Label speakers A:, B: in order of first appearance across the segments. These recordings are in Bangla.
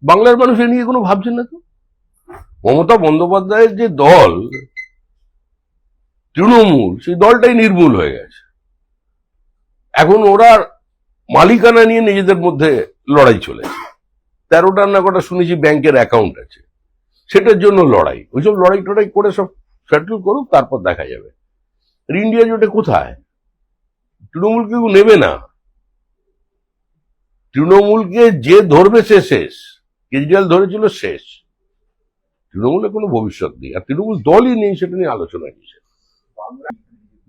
A: বাংলার মানুষ এ নিয়ে কোনো ভাবছেন না তো। মমতা বন্দ্যোপাধ্যায়ের যে দল তৃণমূল, সেই দলটাই নির্মূল হয়ে গেছে। এখন ওরা মালিকানা নিয়ে নিজেদের মধ্যে লড়াই চলেছে। 13টা না কটা শুনেছি ব্যাংকের অ্যাকাউন্ট আছে, সেটার জন্য লড়াই। ওইসব লড়াই টড়াই করে সব সেটেল করুক, তারপর দেখা যাবে। ইন্ডিয়া জোটে কোথায়? তৃণমূল কেউ নেবে না। তৃণমূলকে যে ধরবে সে শেষ। কেজরিওয়াল ধরেছিল শেষ। তৃণমূলের কোনো ভবিষ্যৎ নেই, আর তৃণমূল দলই নেই, সেটা নিয়ে আলোচনা কিসে।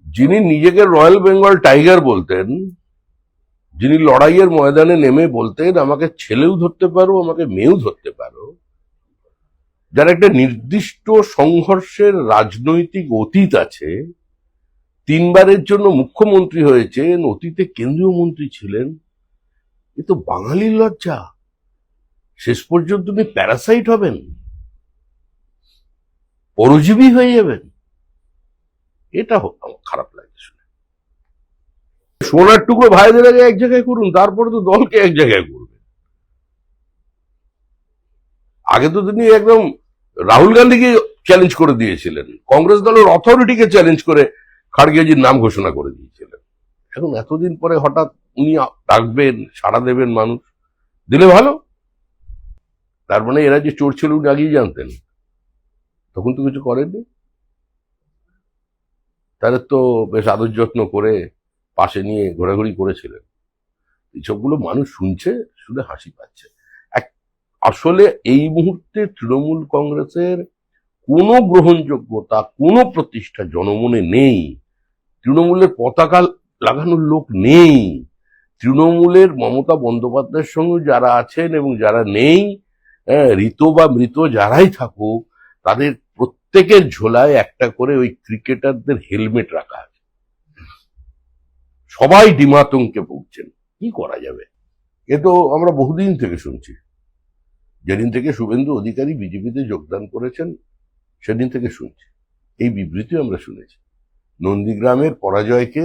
A: যিনি নিজেকে রয়্যাল বেঙ্গল টাইগার বলতেন, যিনি লড়াইয়ের ময়দানে নেমে বলতেন আমাকে ছেলেও ধরতে পারো, আমাকে মেয়েও ধরতে পারো, যার একটা নির্দিষ্ট সংঘর্ষের রাজনৈতিক অতীত আছে, 3বারের জন্য মুখ্যমন্ত্রী হয়েছেন, অতীতে কেন্দ্রীয় মন্ত্রী ছিলেন, এ তো বাঙালির লজ্জা। শেষ পর্যন্ত তুমি প্যারাসাইট হবেন, পরজীবী হয়ে যাবেন। এটা আমার খারাপ লাগে শুনে। সোনার টুকরো ভাইদের আগে এক জায়গায় করুন, তারপরে তো দলকে এক জায়গায় করবেন। আগে তো তিনি একদম রাহুল গান্ধীকে চ্যালেঞ্জ করে দিয়েছিলেন, কংগ্রেস দলের অথরিটিকে চ্যালেঞ্জ করে খাড়গেজির নাম ঘোষণা করে দিয়েছিলেন। এখন এতদিন পরে হঠাৎ উনি ডাকবেন, সাড়া দেবেন, মানুষ দিলে ভালো। তার মানে এরা যে চোর ছিল উনি আগেই জানতেন, তখন তো কিছু করেননি। তাদের তো বেশ আদর যত্ন করে পাশে নিয়ে ঘোরাঘুরি করেছিলেন। এইসবগুলো মানুষ শুনছে, শুনে হাসি পাচ্ছে। আসলে এই মুহূর্তে তৃণমূল কংগ্রেসের কোনো গ্রহণযোগ্যতা, কোনো প্রতিষ্ঠা জনমনে নেই। তৃণমূলের পতাকা লাগানোর লোক নেই। তৃণমূলের মমতা বন্দ্যোপাধ্যায়ের সঙ্গে যারা আছেন এবং যারা নেই, ঋত বা মৃত যারাই থাকুক, তাদের প্রত্যেকের ঝোলায় একটা করে ওই ক্রিকেটারদের হেলমেট রাখা আছে। সবাই ডিমাতঙ্কে ভুগছেন। কি করা যাবে? এ তো আমরা বহুদিন থেকে শুনছি। যেদিন থেকে শুভেন্দু অধিকারী বিজেপিতে যোগদান করেছেন, সেদিন থেকে শুনছি। এই বিবৃতি আমরা শুনেছি। নন্দীগ্রামের পরাজয়কে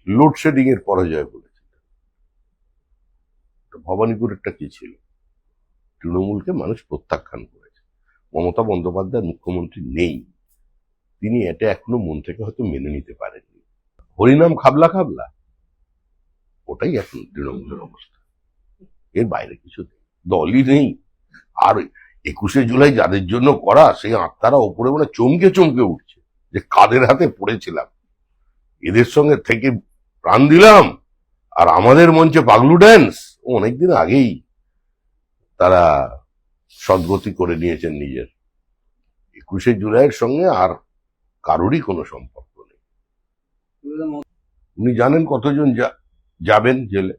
A: লোডশেডিং এর পরাজয় বলেছে। ভবানীপুরেরটা কি ছিল? তৃণমূলকে মানুষ প্রত্যাখ্যান করেছে। মমতা বন্দ্যোপাধ্যায় মুখ্যমন্ত্রী নেই, তিনি এটা এখনো মন থেকে হয়তো মেনে নিতে পারেননি। হরিনাম খাবলা খাবলা, ওটাই এখন তৃণমূলের অবস্থা। এর বাইরে কিছু নেই, দলই নেই। আর 21শে জুলাই যাদের জন্য করা, সেই আত্মারা ওপরে মানে চমকে চমকে উঠছে যে কাদের হাতে পড়েছিলাম, এদের সঙ্গে থেকে প্রাণ দিলাম। আর আমাদের মঞ্চে পাগলু ড্যান্স অনেকদিন আগেই তারা সদ্গতি করে নিয়েছেন নিজের। 21শে জুলাইয়ের সঙ্গে আর কারোরই কোনো সম্পর্ক নেই। উনি জানেন কতজন যাবেন জেলে,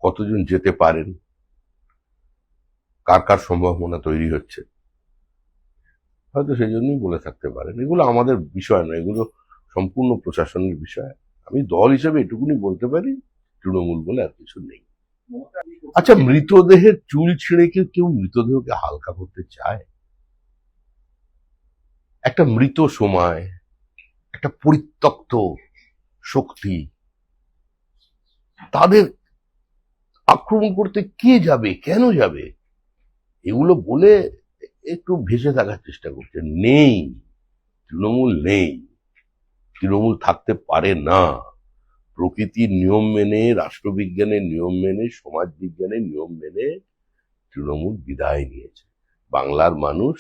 A: কতজন যেতে পারেন, কার কার সম্ভাবনা তৈরি হচ্ছে। হয়তো সেই জন্যই বলে থাকতে পারেন। এগুলো আমাদের বিষয় নয়, এগুলো সম্পূর্ণ প্রশাসনের বিষয়। আমি দল হিসেবে এটুকুনি বলতে পারি, তৃণমূল বলে আর কিছু নেই। আচ্ছা, মৃতদেহের চুল ছিঁড়ে কেউ মৃতদেহকে হালকা করতে চায়? একটা মৃত সময়, একটা পরিত্যক্ত শক্তি, তাদের আক্রমণ করতে কে যাবে, কেন যাবে? এগুলো বলে একটু ভেসে থাকার চেষ্টা করছে। নেই, তৃণমূল নেই, তৃণমূল থাকতে পারে না। প্রকৃতির নিয়ম মেনে, রাষ্ট্রবিজ্ঞানের নিয়ম মেনে, সমাজ বিজ্ঞানের নিয়ম মেনে তৃণমূল বিদায় নিয়েছে। বাংলার মানুষ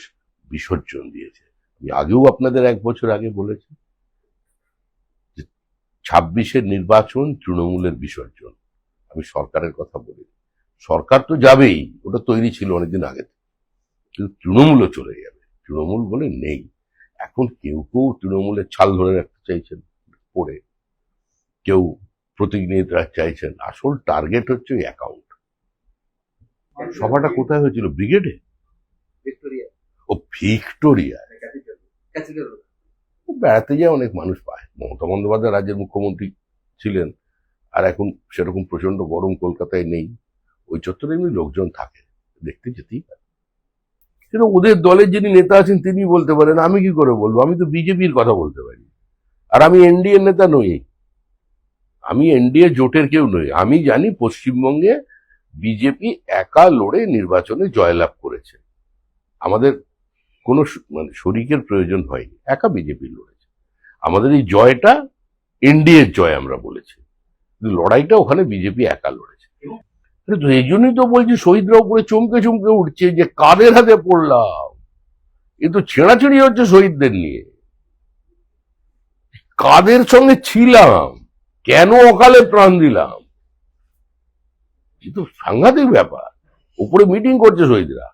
A: বিসর্জন দিয়েছে। আমি আগেও আপনাদের 1 বছর আগে বলেছি, 26-এর নির্বাচন তৃণমূলের বিসর্জন। আমি সরকারের কথা বলি, সরকার তো যাবেই, ওটা তৈরি ছিল অনেকদিন আগে, কিন্তু তৃণমূলও চলে যাবে। তৃণমূল বলে নেই। এখন কেউ তৃণমূলের ছাল ধরে রাখতে চাইছেন পড়ে, কেউ প্রতীক নিয়ে চাইছেন। আসল টার্গেট হচ্ছে ওই অ্যাকাউন্ট। সভাটা কোথায় হয়েছিল? ব্রিগেডে? ও ভিক্টোরিয়া। বেড়াতে যায় অনেক মানুষ পায়। মমতা বন্দ্যোপাধ্যায় রাজ্যের মুখ্যমন্ত্রী ছিলেন, আর এখন সেরকম প্রচন্ড গরম কলকাতায় নেই। ওই চত্বরে এমনি লোকজন থাকে, দেখতে যেতেই পারে। কিন্তু ওদের দলের যিনি নেতা আছেন তিনি বলতে পারেন, আমি কি করে বলবো? আমি তো বিজেপির কথা বলতে পারি, আর আমি এনডিএ নেতা নই, আমি এনডিএ জোটের কেউ নই। আমি জানি পশ্চিমবঙ্গে বিজেপি একা লড়ে নির্বাচনে জয়লাভ করেছে, আমাদের কোনো মানে শরিকের প্রয়োজন হয়নি, একা বিজেপি লড়েছে। আমাদের এই জয়টা এনডিএর জয় আমরা বলেছি, কিন্তু লড়াইটা ওখানে বিজেপি একা লড়েছে। তো এই জন্যই তো বলছি শহীদরা উপরে চমকে চমকে উঠছে যে কাদের হাতে পড়লাম, এ তো ছেঁড়াছেড়ি হচ্ছে শহীদদের নিয়ে। কাদের সঙ্গে ছিলাম, কেন অকালে প্রাণ দিলাম, এ তো সাংঘাতিক ব্যাপার। উপরে মিটিং করছে শহীদরা।